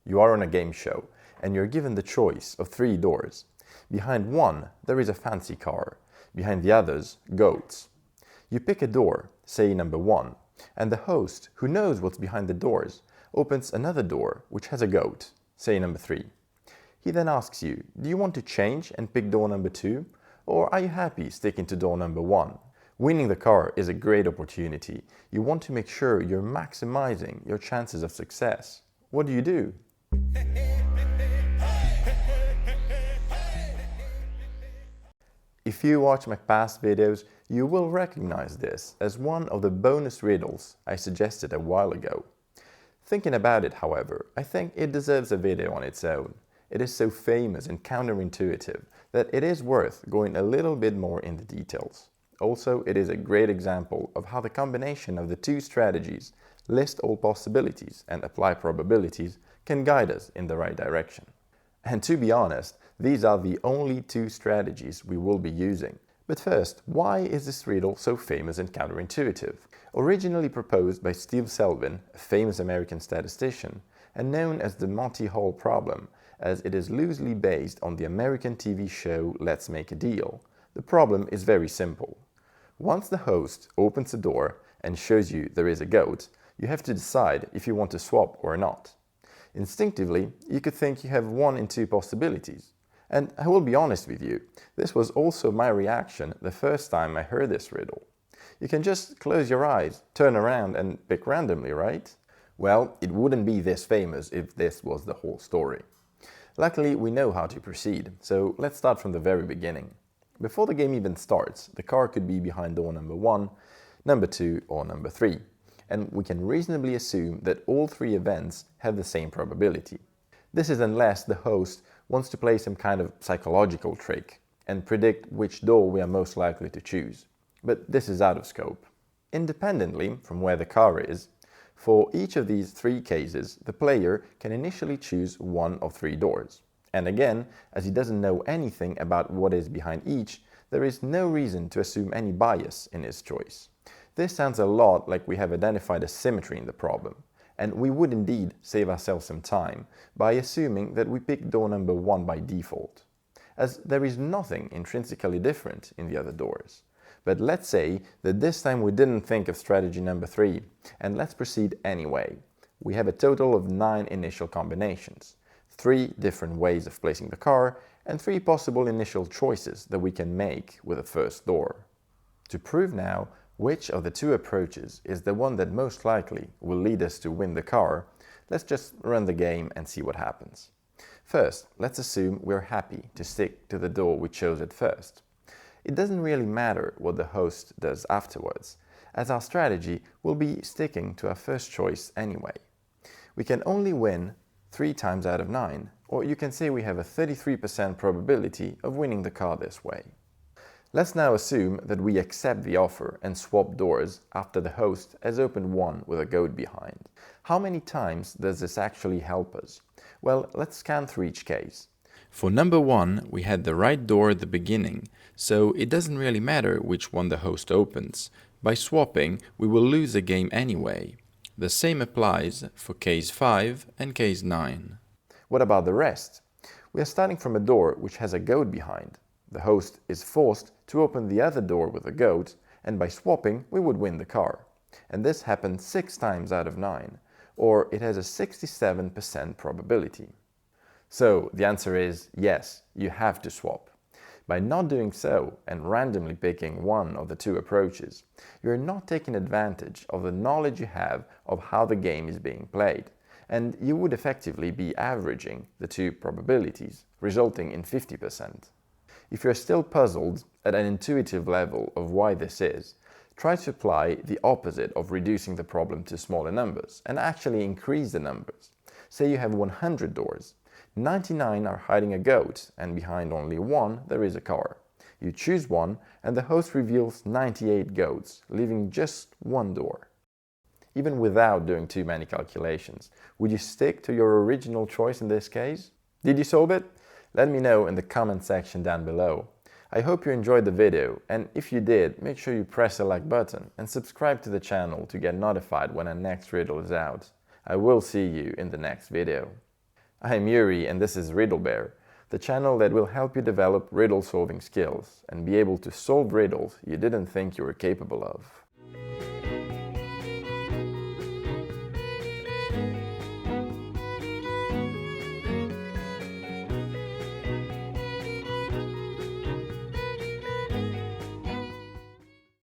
You are on a game show, and you're given the choice of 3 doors. Behind one, there is a fancy car. Behind the others, goats. You pick a door, say number 1, and the host, who knows what's behind the doors, opens another door which has a goat, say number 3. He then asks you, do you want to change and pick door number 2, or are you happy sticking to door number 1? Winning the car is a great opportunity. You want to make sure you're maximizing your chances of success. What do? If you watch my past videos, you will recognize this as one of the bonus riddles I suggested a while ago. Thinking about it, however, I think it deserves a video on its own. It is so famous and counterintuitive that it is worth going a little bit more in the details. Also, it is a great example of how the combination of the 2 strategies, list all possibilities and apply probabilities, can guide us in the right direction. And to be honest, these are the only 2 strategies we will be using. But first, why is this riddle so famous and counterintuitive? Originally proposed by Steve Selvin, a famous American statistician, and known as the Monty Hall problem, as it is loosely based on the American TV show Let's Make a Deal. The problem is very simple. Once the host opens the door and shows you there is a goat, you have to decide if you want to swap or not. Instinctively, you could think you have 1 in 2 possibilities. And I will be honest with you, this was also my reaction the first time I heard this riddle. You can just close your eyes, turn around and pick randomly, right? Well, it wouldn't be this famous if this was the whole story. Luckily, we know how to proceed, so let's start from the very beginning. Before the game even starts, the car could be behind door number 1, number 2 or number 3, and we can reasonably assume that all 3 events have the same probability. This is unless the host wants to play some kind of psychological trick and predict which door we are most likely to choose. But this is out of scope. Independently from where the car is, for each of these 3 cases, the player can initially choose 1 of 3 doors. And again, as he doesn't know anything about what is behind each, there is no reason to assume any bias in his choice. This sounds a lot like we have identified a symmetry in the problem, and we would indeed save ourselves some time by assuming that we pick door number 1 by default, as there is nothing intrinsically different in the other doors. But let's say that this time we didn't think of strategy number 3, and let's proceed anyway. We have a total of 9 initial combinations, 3 different ways of placing the car, and 3 possible initial choices that we can make with the first door. To prove now which of the 2 approaches is the one that most likely will lead us to win the car, let's just run the game and see what happens. First, let's assume we're happy to stick to the door we chose at first. It doesn't really matter what the host does afterwards, as our strategy will be sticking to our first choice anyway. We can only win 3 times out of 9, or you can say we have a 33% probability of winning the car this way. Let's now assume that we accept the offer and swap doors after the host has opened 1 with a goat behind. How many times does this actually help us? Well, let's scan through each case. For number 1, we had the right door at the beginning, so it doesn't really matter which one the host opens. By swapping, we will lose the game anyway. The same applies for case 5 and case 9. What about the rest? We are starting from a door which has a goat behind. The host is forced to open the other door with a goat, and by swapping, we would win the car. And this happened 6 times out of 9, or it has a 67% probability. So the answer is yes, you have to swap. By not doing so and randomly picking one of the 2 approaches, you're not taking advantage of the knowledge you have of how the game is being played, and you would effectively be averaging the 2 probabilities, resulting in 50%. If you're still puzzled at an intuitive level of why this is, try to apply the opposite of reducing the problem to smaller numbers and actually increase the numbers. Say you have 100 doors. 99 are hiding a goat, and behind only 1 there is a car. You choose one, and the host reveals 98 goats, leaving just 1 door. Even without doing too many calculations, would you stick to your original choice in this case? Did you solve it? Let me know in the comment section down below. I hope you enjoyed the video, and if you did, make sure you press the like button and subscribe to the channel to get notified when our next riddle is out. I will see you in the next video. I'm Yuri and this is RiddleBear, the channel that will help you develop riddle-solving skills and be able to solve riddles you didn't think you were capable of.